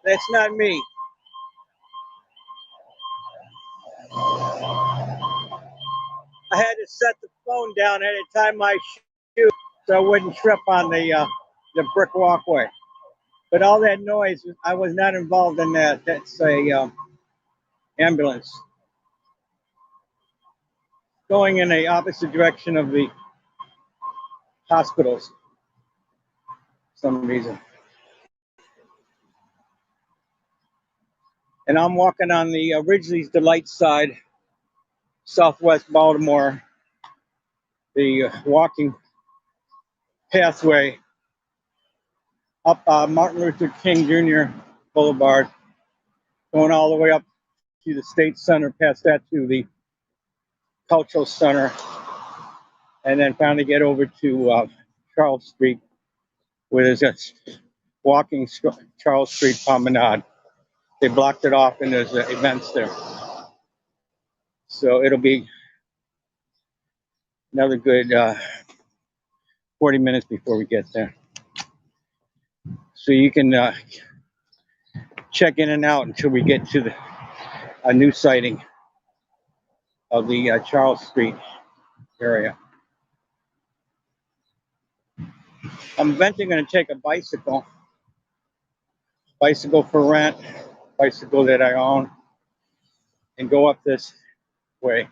That's not me. I had to set the phone down. I had to tie my shoe so I wouldn't trip on the brick walkway. But all that noise, I was not involved in that. That's a ambulance going in the opposite direction of the hospitals for some reason. And I'm walking on the Ridgely's Delight side, southwest Baltimore, the walking pathway up Martin Luther King Jr. Boulevard, going all the way up to the State Center, past that to the Cultural Center, and then finally get over to Charles Street, where there's a walking Charles Street Promenade. They blocked it off and there's events there. So it'll be another good 40 minutes before we get there. So you can check in and out until we get to a new sighting of the Charles Street area. I'm eventually going to take a bicycle for rent, bicycle that I own, and go up this way.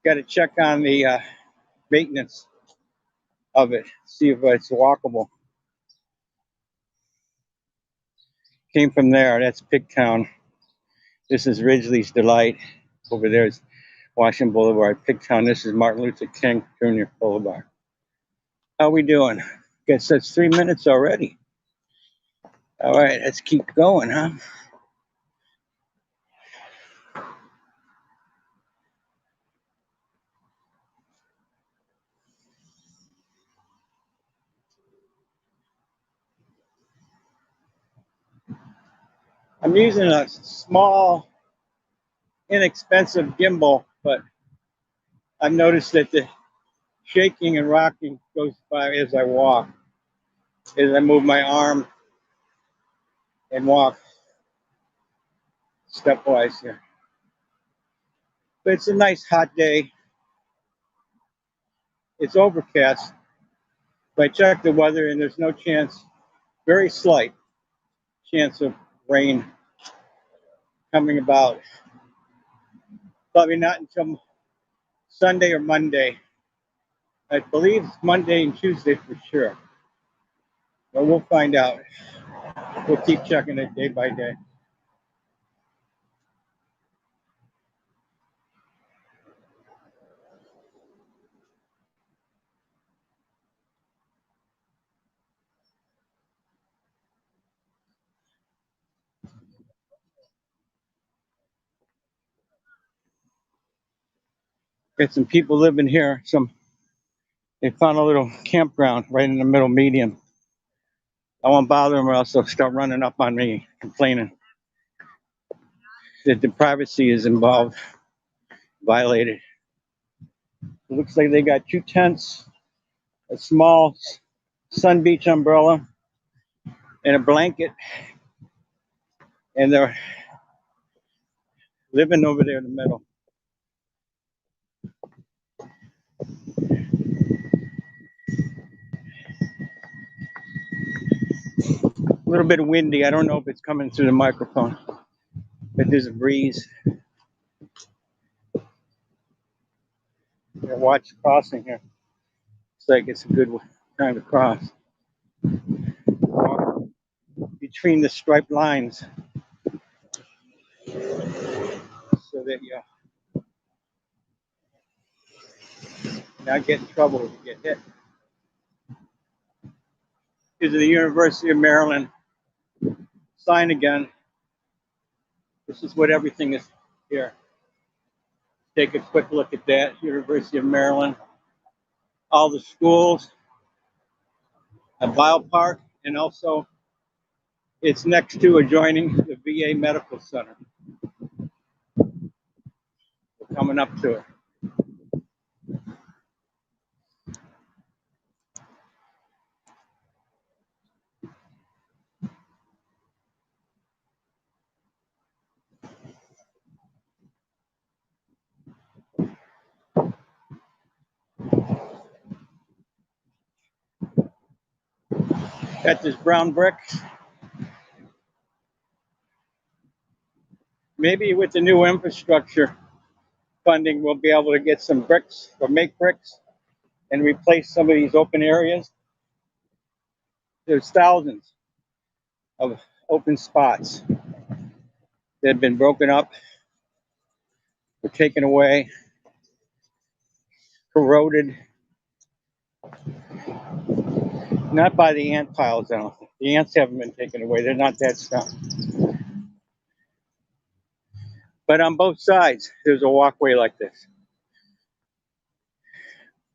Got to check on the maintenance of it, see if it's walkable. Came from there, that's Pigtown. This is Ridgely's Delight. Over there is Washington Boulevard. Pigtown, this is Martin Luther King Jr. Boulevard. How we doing? Guess that's 3 minutes already. All right, let's keep going, huh? I'm using a small, inexpensive gimbal, but I've noticed that the shaking and rocking goes by as I walk, as I move my arm and walk stepwise here. But it's a nice hot day. It's overcast. But I checked the weather and there's no chance, very slight chance of rain coming about. Probably not until Sunday or Monday. I believe it's Monday and Tuesday for sure. But we'll find out. We'll keep checking it day by day. Got some people living here. They found a little campground right in the middle median. I won't bother them or else they'll start running up on me, complaining that the privacy is involved, violated. It looks like they got 2 tents, a small sun beach umbrella, and a blanket. And they're living over there in the middle. A little bit windy. I don't know if it's coming through the microphone, but there's a breeze. Watch the crossing here. Looks like it's a good time to cross. between the striped lines so that you not get in trouble if you get hit. Here's the University of Maryland sign again. This is what everything is here. Take a quick look at that. University of Maryland. All the schools, a biopark, and also it's next to adjoining the VA Medical Center. We're coming up to it. Got this brown brick. Maybe with the new infrastructure funding, we'll be able to get some bricks or make bricks and replace some of these open areas. There's thousands of open spots that have been broken up or taken away, corroded. Not by the ant piles, I don't think. The ants haven't been taken away. They're not that strong. But on both sides, there's a walkway like this.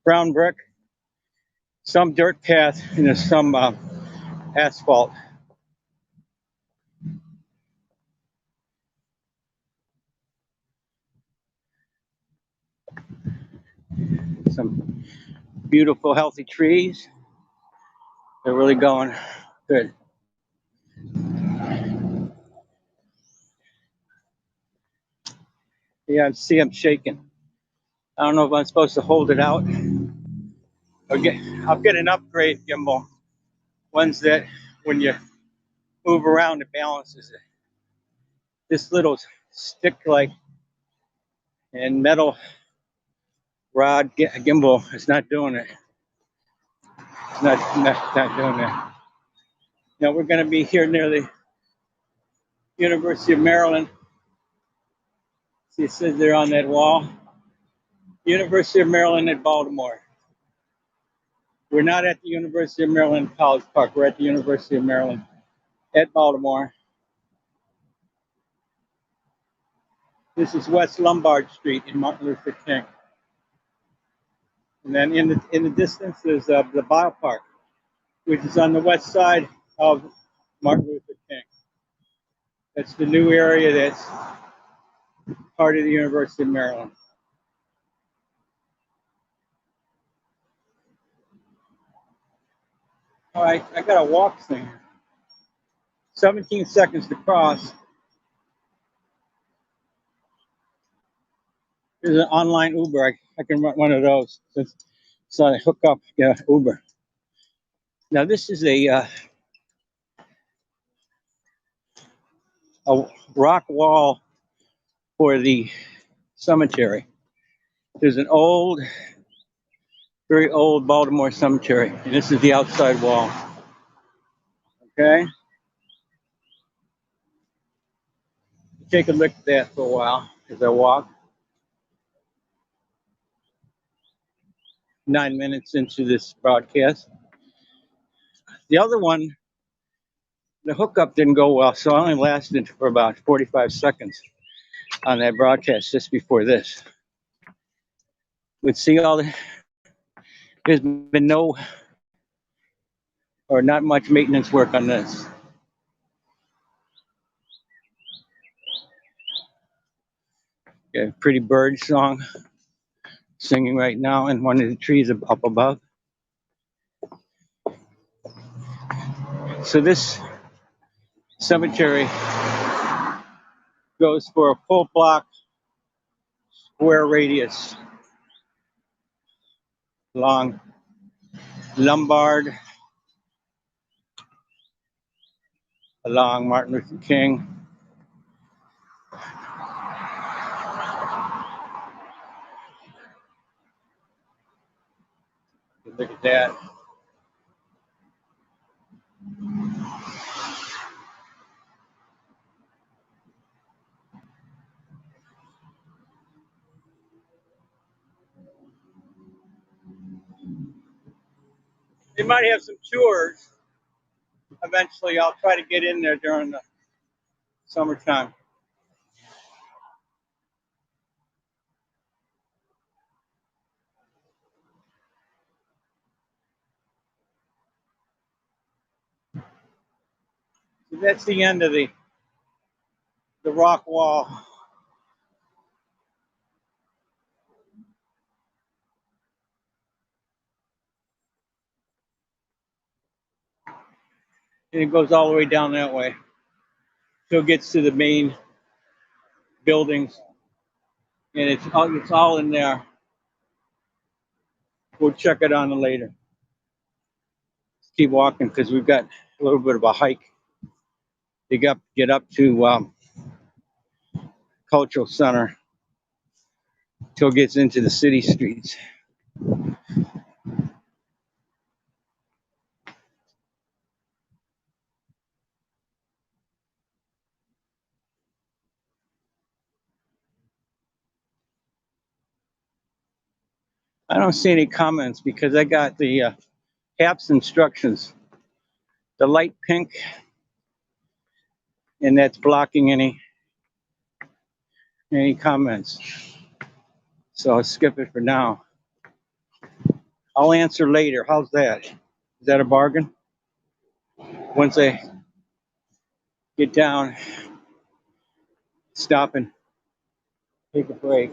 Brown brick, some dirt path, and there's some asphalt. Some beautiful, healthy trees. They're really going good. Yeah, I see I'm shaking. I don't know if I'm supposed to hold it out. I'll get an upgrade gimbal. Ones that when you move around, it balances it. This little stick-like and metal rod gimbal is not doing it. It's not doing that. Now we're going to be here near the University of Maryland. See, it says there on that wall, University of Maryland at Baltimore. We're not at the University of Maryland College Park. We're at the University of Maryland at Baltimore. This is West Lombard Street in Martin Luther King. And then in the distance is the biopark, which is on the west side of Martin Luther King. That's the new area that's part of the University of Maryland. All right, I got a walk thing. 17 seconds to cross. There's an online Uber. I can run one of those. So I hook up Uber. Now this is a rock wall for the cemetery. There's an old, very old Baltimore cemetery, and this is the outside wall. Okay? Take a look at that for a while as I walk. 9 minutes into this broadcast. The other one, the hookup didn't go well, so I only lasted for about 45 seconds on that broadcast just before this. But see there's been no or not much maintenance work on this. Got a pretty bird song singing right now in one of the trees up above. So this cemetery goes for a full block square radius along Lombard, along Martin Luther King. Look at that. They might have some tours. Eventually, I'll try to get in there during the summertime. So that's the end of the rock wall. And it goes all the way down that way. So it gets to the main buildings. And it's all in there. We'll check it on later. Let's keep walking because we've got a little bit of a hike to get up to Cultural Center till it gets into the city streets. I don't see any comments because I got the HAPS instructions, the light pink, and that's blocking any comments. So I'll skip it for now. I'll answer later. How's that? Is that a bargain? Once I get down, stop and take a break.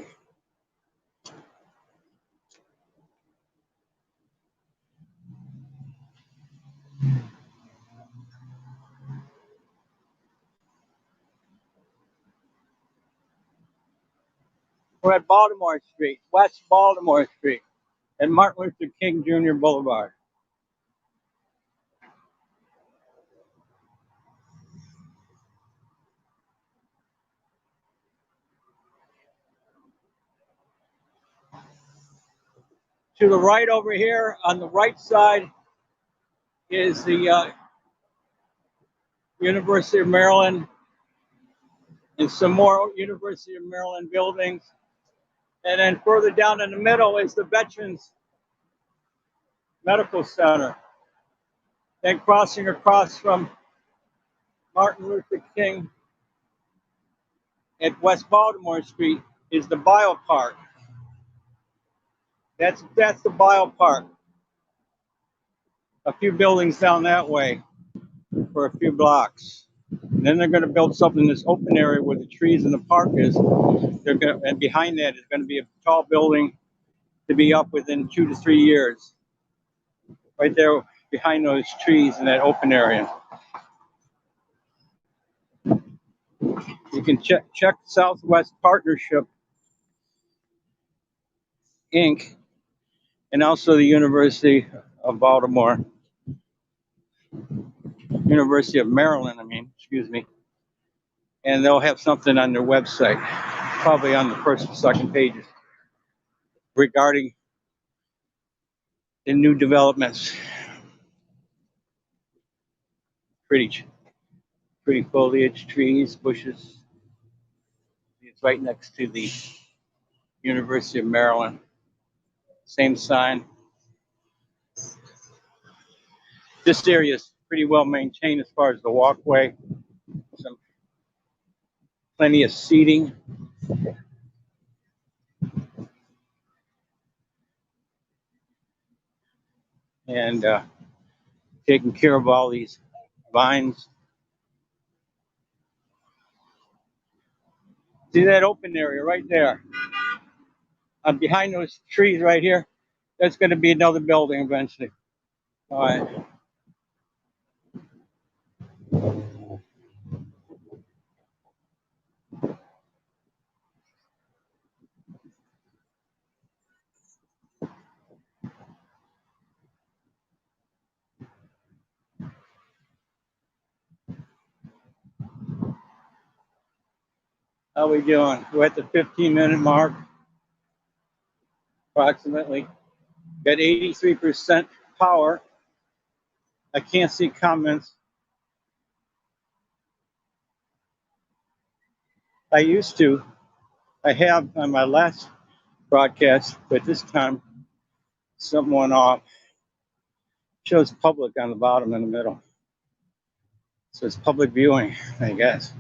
We're at Baltimore Street, West Baltimore Street, and Martin Luther King Jr. Boulevard. To the right over here, on the right side, is the University of Maryland and some more University of Maryland buildings. And then further down in the middle is the Veterans Medical Center. Then crossing across from Martin Luther King at West Baltimore Street is the Biopark. That's the Biopark. A few buildings down that way for a few blocks. And then they're going to build something in this open area where the trees and the park is. And behind that is going to be a tall building to be up within 2 to 3 years. Right there behind those trees in that open area. You can check Southwest Partnership Inc. and also the University of Baltimore, University of Maryland, excuse me. And they'll have something on their website, probably on the first or second pages, regarding the new developments. Pretty foliage, trees, bushes. It's right next to the University of Maryland. Same sign. This area is pretty well maintained as far as the walkway. Plenty of seating. And taking care of all these vines. See that open area right there? Behind those trees right here, that's going to be another building eventually. All right. How we doing? We're at the 15-minute mark, approximately. Got 83% power. I can't see comments. I have on my last broadcast, but this time something went off. Shows public on the bottom in the middle. So it's public viewing, I guess.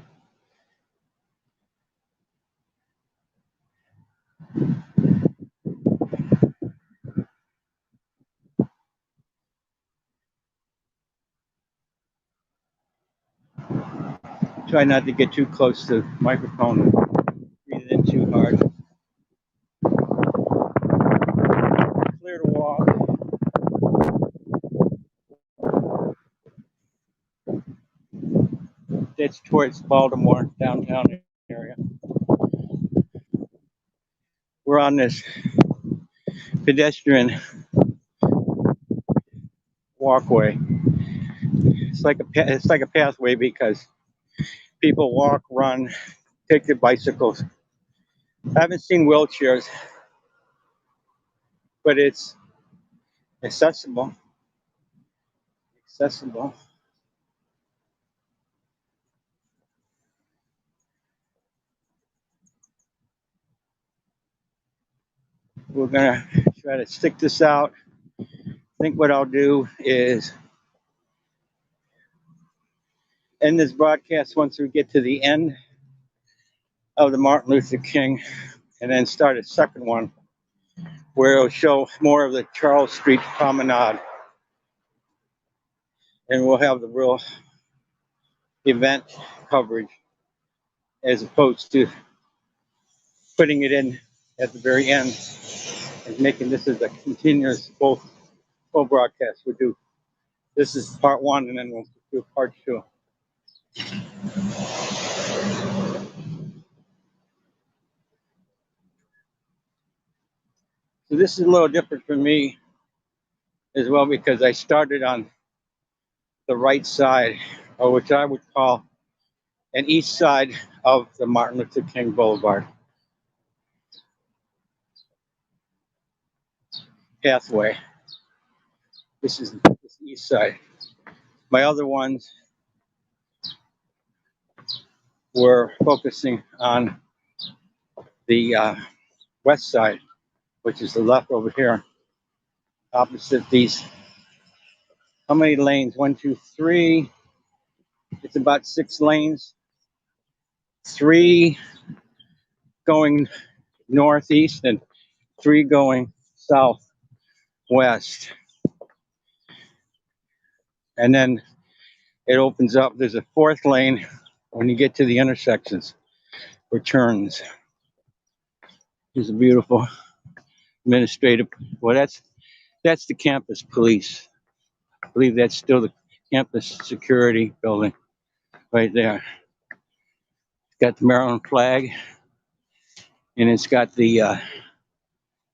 Try not to get too close to the microphone and breathe in too hard. Clear to walk. That's towards Baltimore, downtown area. We're on this pedestrian walkway. It's like a pathway because people walk, run, take their bicycles. I haven't seen wheelchairs, but it's accessible. Accessible. We're gonna try to stick this out. I think what I'll do is end this broadcast once we get to the end of the Martin Luther King, and then start a second one where it'll show more of the Charles Street Promenade, and we'll have the real event coverage as opposed to putting it in at the very end and making this as a continuous full broadcast. We'll do this is part one, and then we'll do part two. So this is a little different for me as well because I started on the right side, or which I would call an east side of the Martin Luther King Boulevard pathway. This is the east side. My other ones were focusing on the west side, which is the left over here, opposite these. How many lanes? 1, 2, 3. It's about 6 lanes. 3 going northeast and 3 going southwest. And then it opens up. There's a 4th lane when you get to the intersections for turns. There's a beautiful administrative. Well, that's the campus police. I believe that's still the campus security building right there. It's got the Maryland flag, and it's got the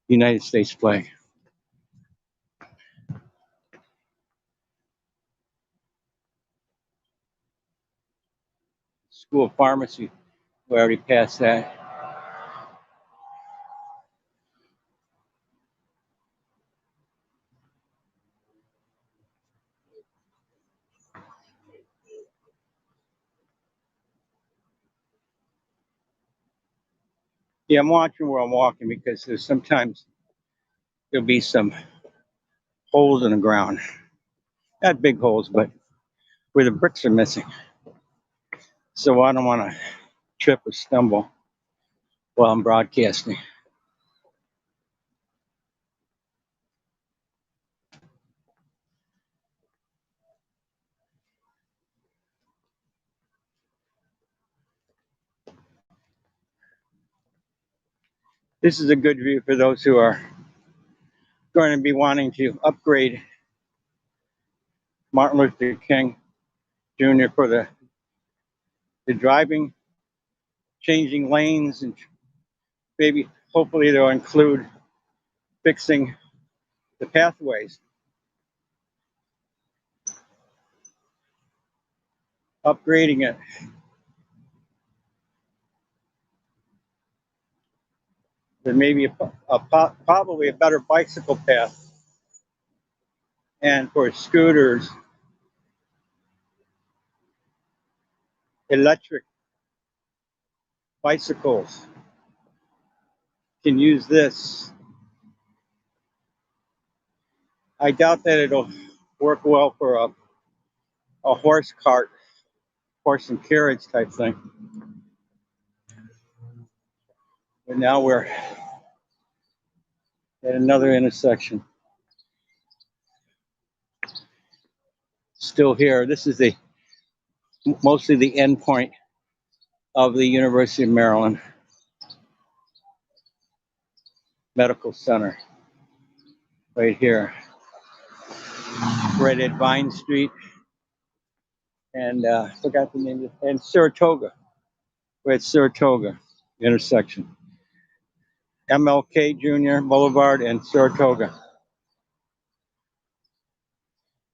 United States flag. School of Pharmacy, we already passed that. Yeah, I'm watching where I'm walking because there'll be some holes in the ground. Not big holes, but where the bricks are missing. So I don't want to trip or stumble while I'm broadcasting. This is a good view for those who are going to be wanting to upgrade Martin Luther King Jr. for the driving, changing lanes, and maybe hopefully they'll include fixing the pathways, upgrading it. There may be probably a better bicycle path, and for scooters, electric bicycles can use this. I doubt that it'll work well for a horse cart, horse and carriage type thing. But now we're at another intersection. Still here. This is mostly the end point of the University of Maryland Medical Center. Right here. Right at Vine Street. And forgot the name of it. And Saratoga. We're at Saratoga intersection. MLK Jr. Boulevard and Saratoga.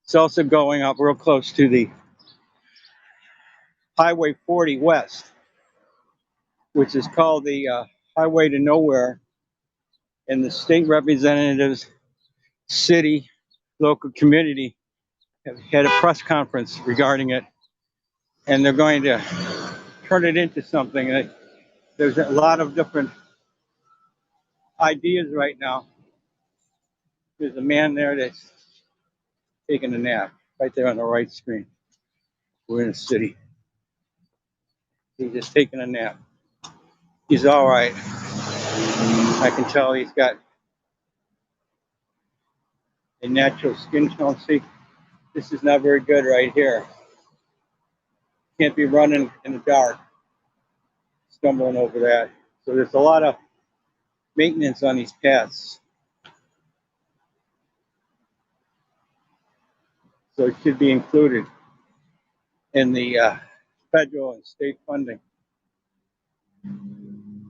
It's also going up real close to the Highway 40 West, which is called the Highway to Nowhere. And the state representatives, city, local community have had a press conference regarding it. And they're going to turn it into something. There's a lot of different ideas right now. There's a man there that's taking a nap right there on the right screen. We're in a city. He's just taking a nap. He's all right. I can tell he's got a natural skin tone. See, this is not very good right here. Can't be running in the dark, stumbling over that. So there's a lot of maintenance on these paths. So it should be included in the federal and state funding,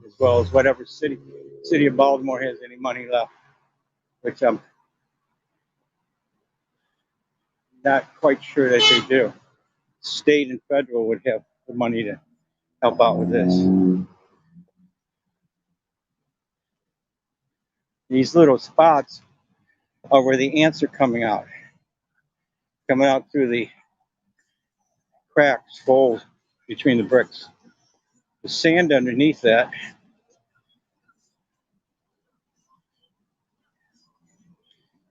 as well as whatever city of Baltimore has any money left, which I'm not quite sure that they do. State and federal would have the money to help out with this. These little spots are where the ants are coming out through the cracks, holes between the bricks. The sand underneath that.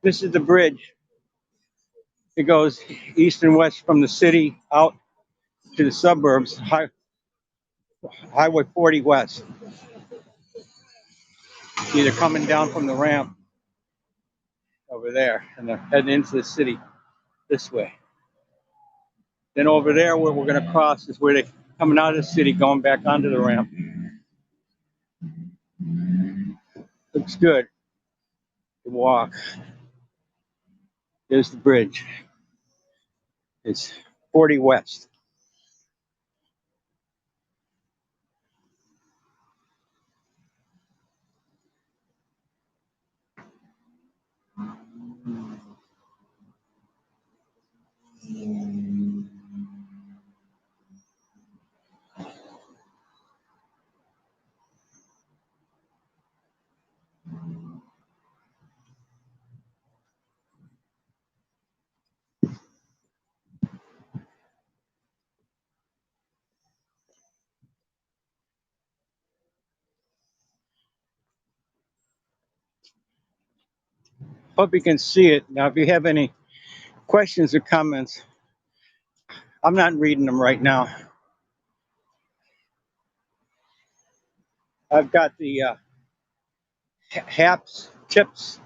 This is the bridge. It goes east and west from the city out to the suburbs, Highway 40 West. Either coming down from the ramp over there, and they're heading into the city this way. Then over there, where we're going to cross, is where they're coming out of the city, going back onto the ramp. Looks good to walk. There's the bridge. It's 40 West. Hope you can see it. Now, if you have any questions or comments, I'm not reading them right now. I've got the HAPS chips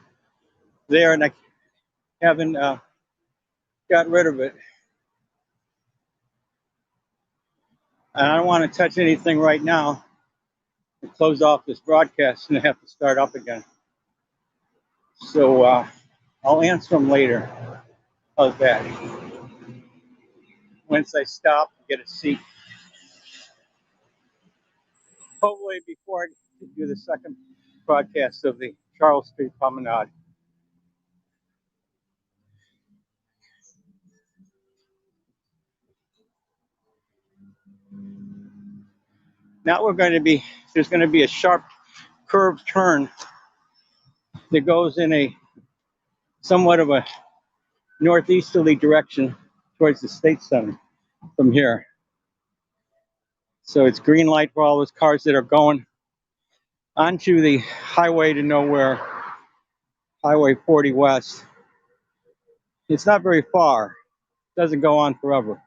there, and I haven't got rid of it. And I don't want to touch anything right now and close off this broadcast and have to start up again. So I'll answer them later. How's that? Once I stop and get a seat. Hopefully before I do the second broadcast of the Charles Street Promenade. Now there's going to be a sharp curved turn that goes in a somewhat of a northeasterly direction towards the State Center from here. So it's green light for all those cars that are going onto the highway to nowhere, Highway 40 West. It's not very far. It doesn't go on forever,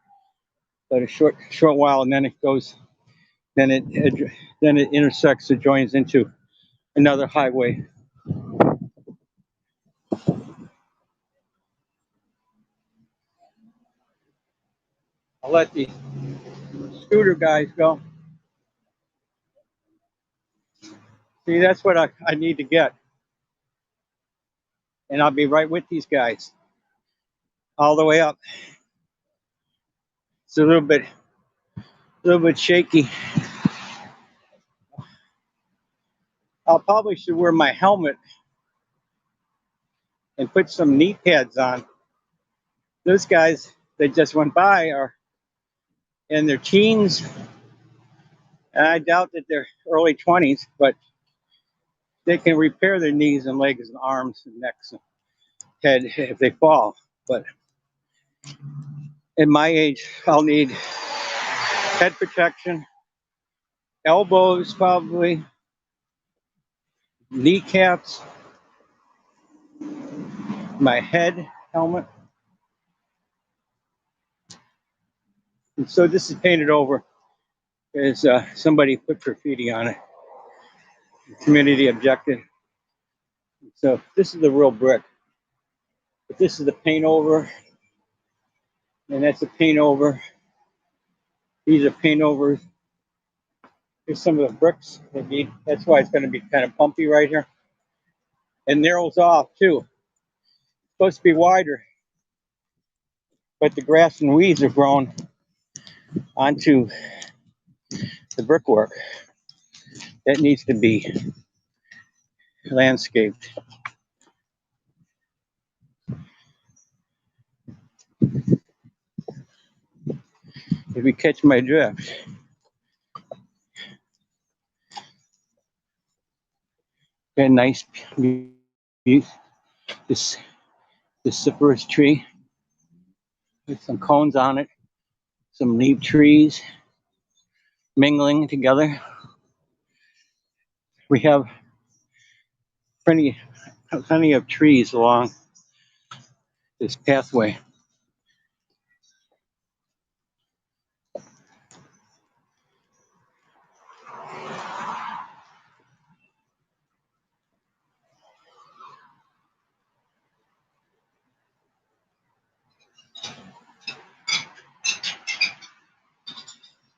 but a short while, and then it goes. Then it intersects. It joins into another highway. I'll let the scooter guys go. See, that's what I need to get, and I'll be right with these guys all the way up. It's a little bit shaky. I'll probably should wear my helmet and put some knee pads on. Those guys that just went by are in their teens, and I doubt that they're early 20s, but they can repair their knees and legs and arms and necks and head if they fall. But in my age, I'll need head protection, elbows probably, kneecaps, my head helmet. And so this is painted over as somebody put graffiti on it. The community objected. So this is the real brick. But this is the paint over, and that's the paint over. These are paint overs. Here's some of the bricks they need. That's why it's going to be kind of bumpy right here. And narrows off too. It's supposed to be wider, but the grass and weeds are grown onto the brickwork. That needs to be landscaped. If you catch my drift. Got a nice view. This cypress tree with some cones on it, some leaf trees mingling together. We have plenty of trees along this pathway.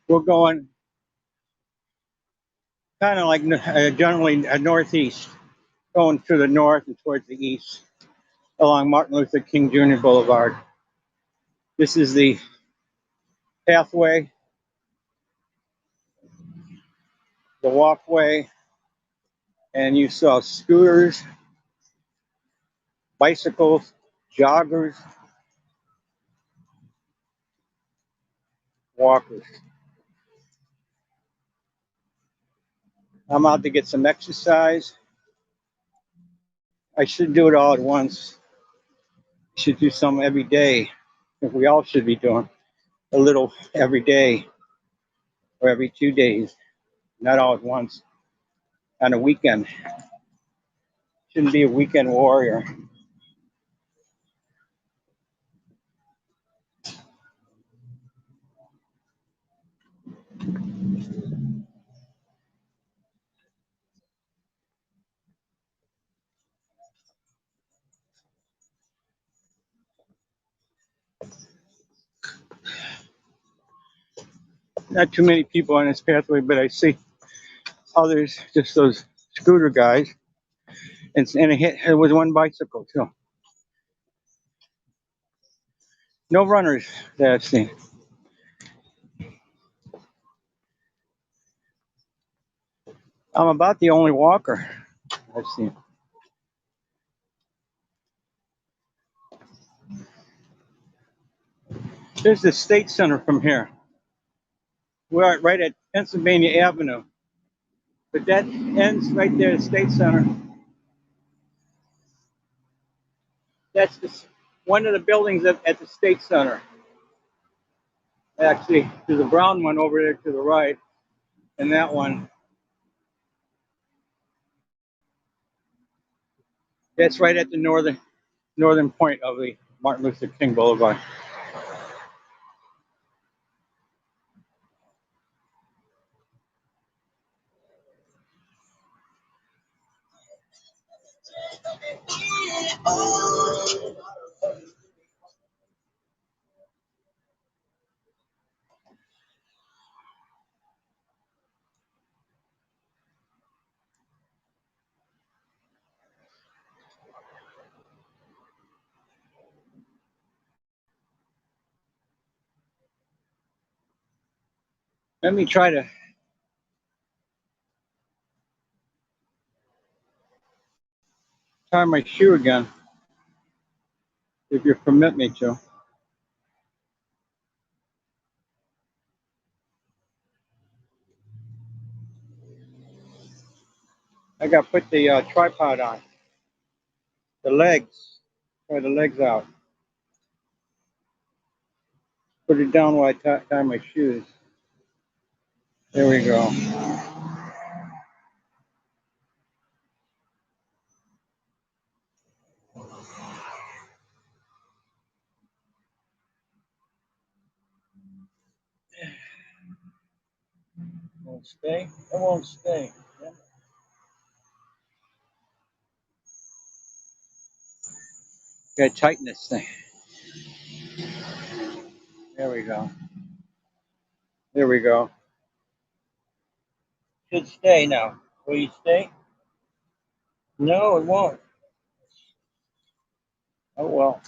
We're going kind of like generally northeast, going to the north and towards the east along Martin Luther King Jr. Boulevard. This is the pathway, the walkway, and you saw scooters, bicycles, joggers, walkers. I'm out to get some exercise. I should do it all at once. I should do some every day. We all should be doing a little every day or every 2 days, not all at once. On a weekend. Shouldn't be a weekend warrior. Not too many people on this pathway, but I see others, just those scooter guys. And it was one bicycle too. No runners that I've seen. I'm about the only walker I've seen. There's the State Center from here. We're right at Pennsylvania Avenue. But that ends right there at State Center. That's one of the buildings at the State Center. Actually, there's a brown one over there to the right, and that one. That's right at the northern point of the Martin Luther King Boulevard. Let me try to tie my shoe again, if you permit me to. I got to put the tripod on. The legs. Try the legs out. Put it down while I tie my shoes. There we go. Won't stay? It won't stay. Gotta tighten this thing. There we go. There we go. Should stay now. Will you stay? No, it won't. Oh well.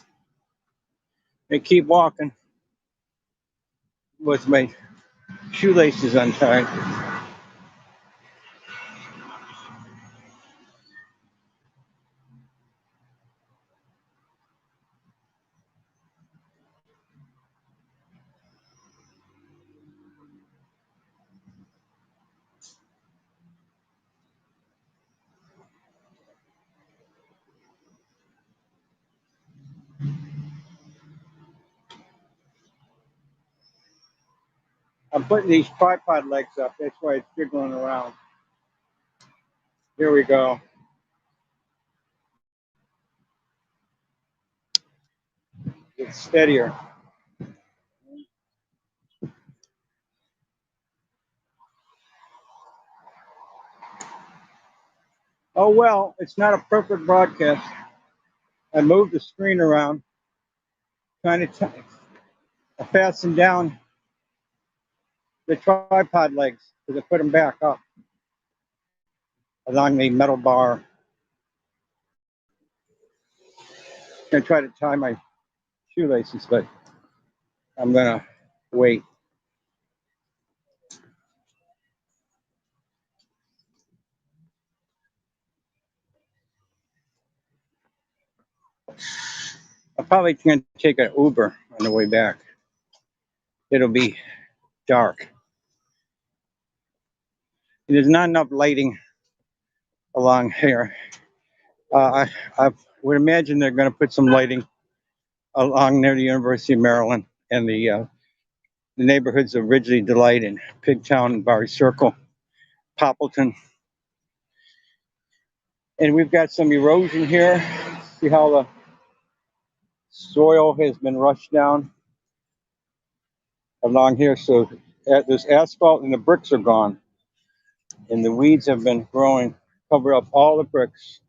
I keep walking with my shoelaces untied. I'm putting these tripod legs up. That's why it's jiggling around. Here we go. It's steadier. Oh well, it's not a perfect broadcast. I moved the screen around, trying to fasten down the tripod legs because I put them back up along the metal bar. I'm gonna try to tie my shoelaces, but I'm gonna wait. I'm probably gonna take an Uber on the way back. It'll be dark. There's not enough lighting along here. I would imagine they're going to put some lighting along near the University of Maryland and the neighborhoods of Ridgely Delight and Pigtown and Barry Circle, Poppleton. And we've got some erosion here. See how the soil has been rushed down along here. So there's asphalt and the bricks are gone. And the weeds have been growing, cover up all the bricks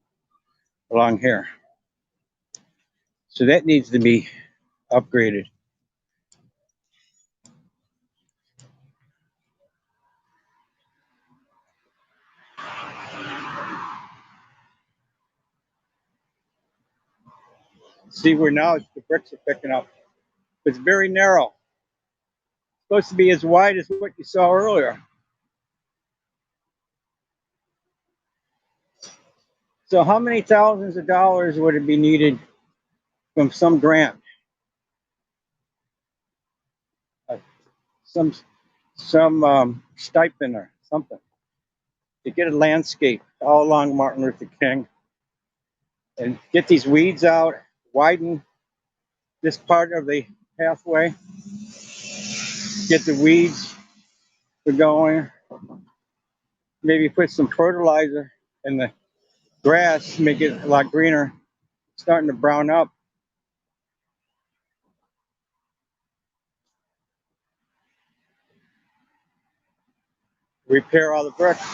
along here. So that needs to be upgraded. See where now the bricks are picking up. It's very narrow. It's supposed to be as wide as what you saw earlier. So how many thousands of dollars would it be needed from some grant? Some stipend or something to get a landscape all along Martin Luther King and get these weeds out, widen this part of the pathway, get the weeds going, maybe put some fertilizer in the grass, make it a lot greener. It's starting to brown up. repair all the bricks.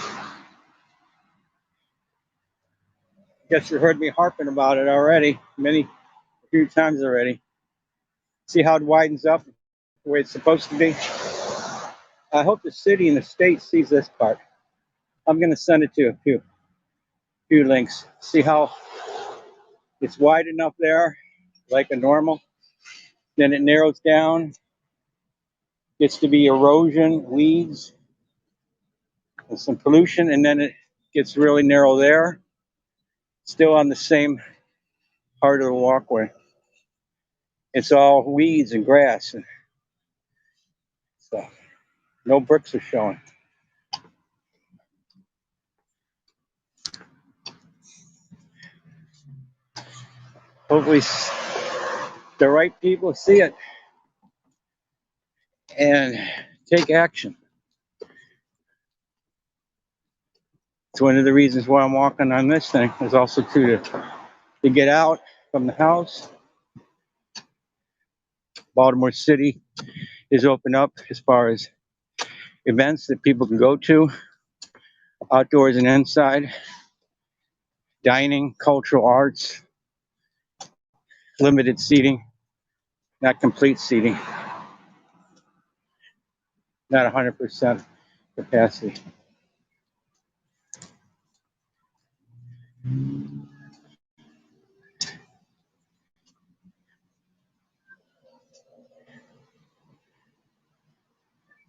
Guess you heard me harping about it already, a few times already. See how it widens up the way it's supposed to be? I hope the city and the state sees this part. I'm going to send it to a few links. See how it's wide enough there, like a normal. Then it narrows down, gets to be erosion, weeds, and some pollution, and then it gets really narrow there. Still on the same part of the walkway. It's all weeds and grass, and so no bricks are showing. Hopefully, the right people see it and take action. It's one of the reasons why I'm walking on this thing is also to get out from the house. Baltimore City is open up as far as events that people can go to, outdoors and inside, dining, cultural arts, limited seating, not complete seating, not 100% capacity.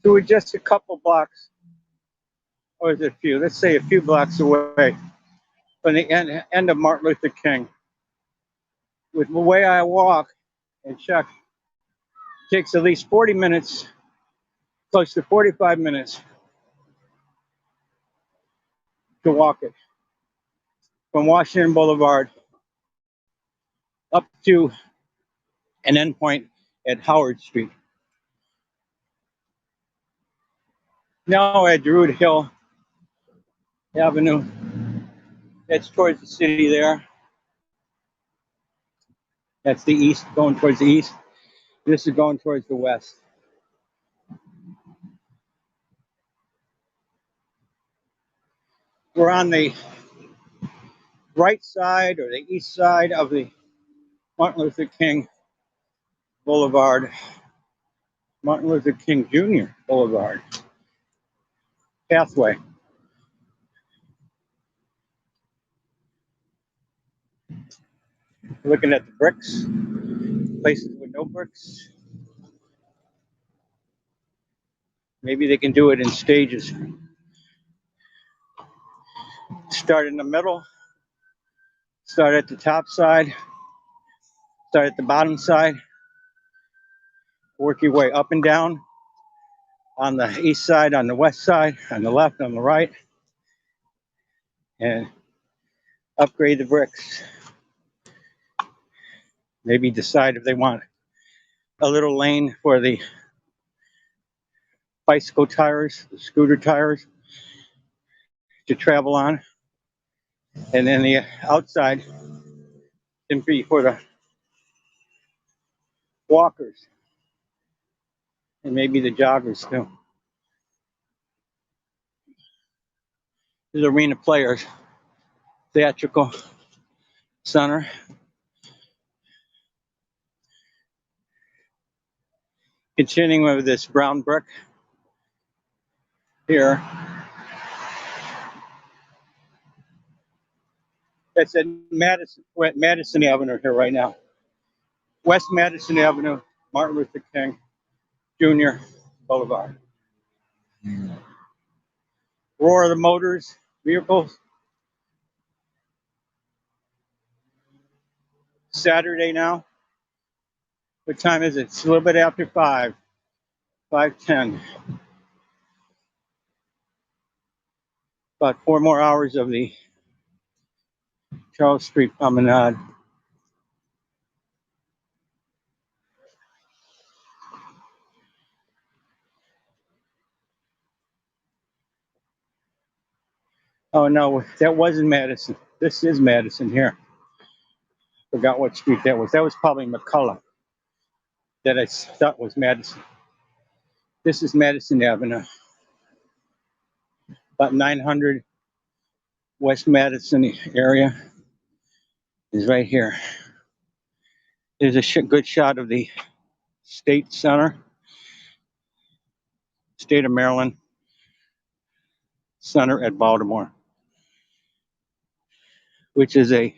So we're just a couple blocks, or is it a few? Let's say a few blocks away from the end of Martin Luther King. With the way I walk and check, it takes at least 40 minutes, close to 45 minutes to walk it from Washington Boulevard up to an endpoint at Howard Street. Now at Druid Hill Avenue, that's towards the city there. That's the east, going towards the east. This is going towards the west. We're on the right side or the east side of the Martin Luther King Boulevard, Martin Luther King Jr. Boulevard pathway. Looking at the bricks, places with no bricks. Maybe they can do it in stages. Start in the middle, start at the top side, start at the bottom side, work your way up and down on the east side, on the west side, on the left, on the right, and upgrade the bricks. Maybe decide if they want a little lane for the bicycle tires, the scooter tires to travel on, and then the outside can be for the walkers and maybe the joggers too. This is Arena Players Theatrical Center. Continuing with this brown brick here. That's at we're at Madison Avenue here right now. West Madison Avenue, Martin Luther King Jr. Boulevard. Roar of the motors, vehicles. Saturday now. What time is it? It's a little bit after 5. 5:10. About 4 more hours of the Charles Street Promenade. Oh no, that wasn't Madison. This is Madison here. Forgot what street that was. That was probably McCullough that I thought was Madison. This is Madison Avenue. about 900 West Madison area is right here. There's a good shot of the State Center, State of Maryland Center at Baltimore, which is a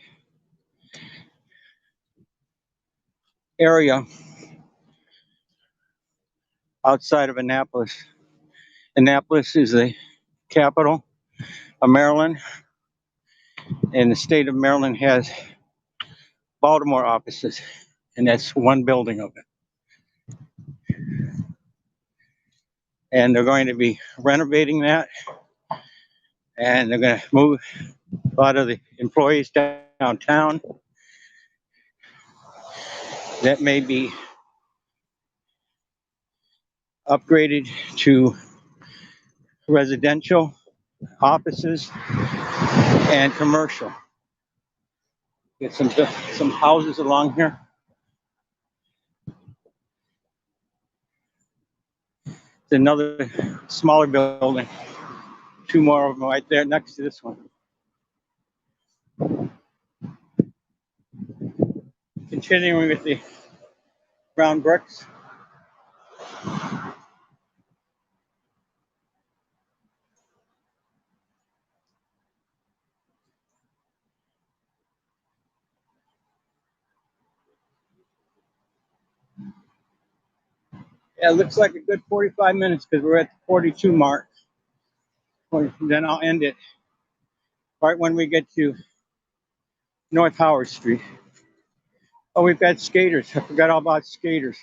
area outside of Annapolis. Annapolis is the capital of Maryland, and the state of Maryland has Baltimore offices, and that's one building of it. And they're going to be renovating that, and they're going to move a lot of the employees downtown. That may be upgraded to residential, offices, and commercial. Get some houses along here. There's another smaller building. Two more of them right there next to this one. Continuing with the brown bricks. Yeah, it looks like a good 45 minutes because we're at the 42 mark. Then I'll end it right when we get to North Howard Street. Oh, we've got skaters. I forgot all about skaters.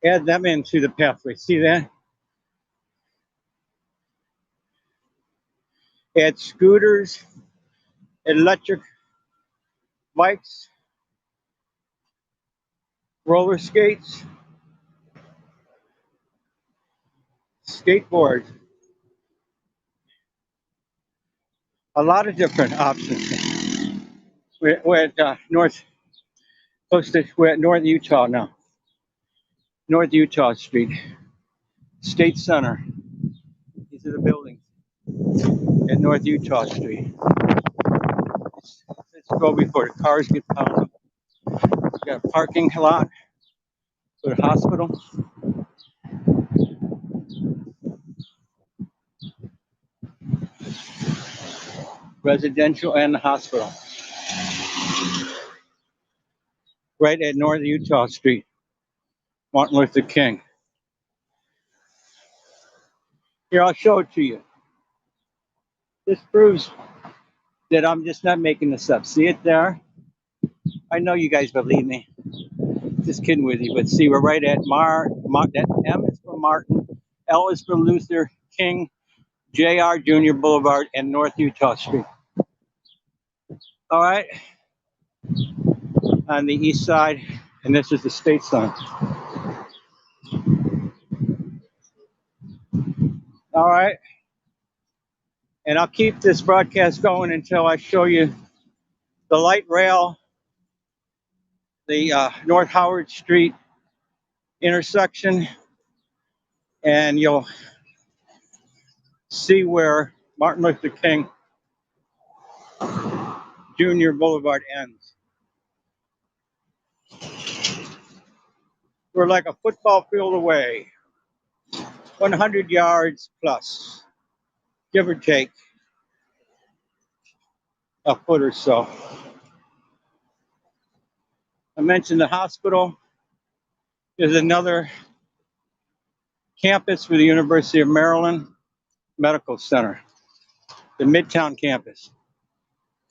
Add them into the pathway. See that? Add scooters, electric bikes, roller skates, skateboards. A lot of different options. We're at we're at North Utah now. North Utah Street, State Center. These are the buildings at North Utah Street. Let's go before the cars get piled up. We got a parking lot for the hospital. Residential and the hospital. Right at North Utah Street, Martin Luther King. Here, I'll show it to you. This proves that I'm just not making this up. See it there? I know you guys believe me. Just kidding with you, but see, we're right at that M is for Martin, L is for Luther King, JR Junior Boulevard, and North Utah Street. All right, on the east side, and this is the State Center. All right, and I'll keep this broadcast going until I show you the light rail, the North Howard Street intersection, and you'll see where Martin Luther King Junior Boulevard ends. We're like a football field away, 100 yards plus, give or take a foot or so. I mentioned the hospital. There's another campus for the University of Maryland Medical Center, the Midtown campus.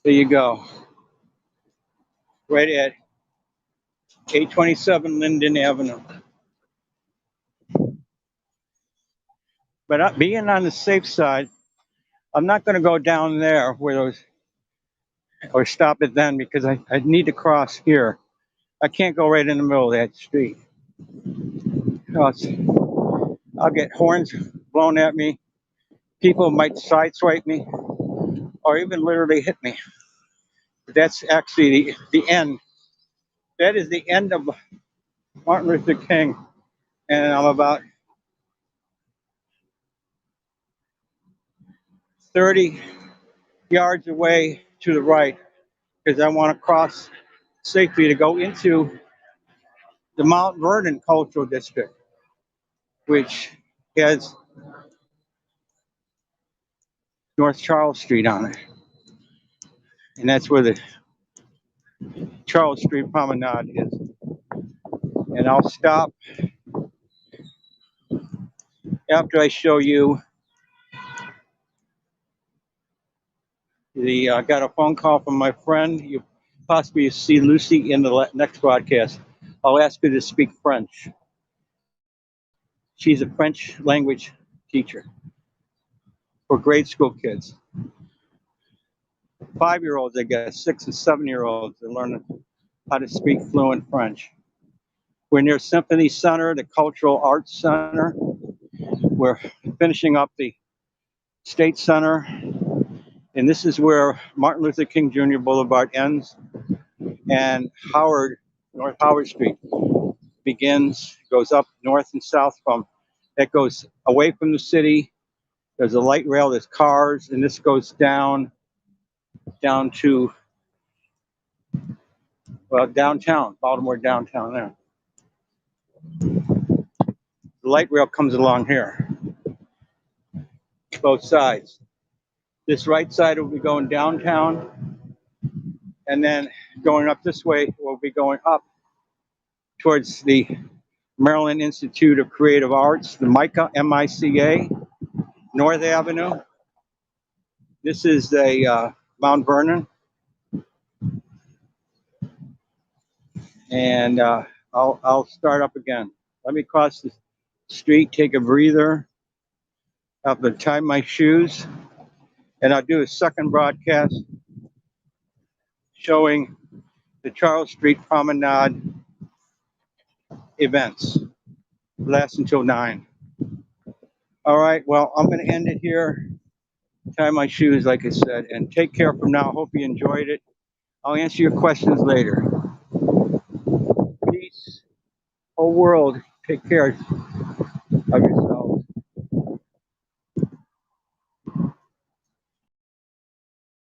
There you go. Right at 827 Linden Avenue. But being on the safe side, I'm not going to go down there where those, or stop it then, because I need to cross here. I can't go right in the middle of that street. I'll get horns blown at me. People might sideswipe me or even literally hit me. That's actually the end. That is the end of Martin Luther King. And I'm about 30 yards away to the right because I want to cross safely to go into the Mount Vernon Cultural District, which has North Charles Street on it. And that's where the Charles Street Promenade is. And I'll stop after I show you I got a phone call from my friend. You possibly see Lucy in the next broadcast. I'll ask her to speak French. She's a French language teacher for grade school kids. 5-year-olds, I guess, 6 and 7-year-olds are learning how to speak fluent French. We're near Symphony Center, the Cultural Arts Center. We're finishing up the State Center. And this is where Martin Luther King Jr. Boulevard ends and North Howard Street begins, goes up north and south from, that goes away from the city. There's a light rail, there's cars, and this goes down to, well, downtown, Baltimore downtown there. The light rail comes along here, both sides. This right side will be going downtown, and then going up this way, we'll be going up towards the Maryland Institute of Creative Arts, the MICA, M-I-C-A, North Avenue. This is Mount Vernon. And I'll start up again. Let me cross the street, take a breather, have to tie my shoes, and I'll do a second broadcast showing the Charles Street Promenade events. Lasts until 9. All right, well, I'm going to end it here, tie my shoes, like I said, and take care from now. Hope you enjoyed it. I'll answer your questions later. Peace. Whole world, take care of yourself.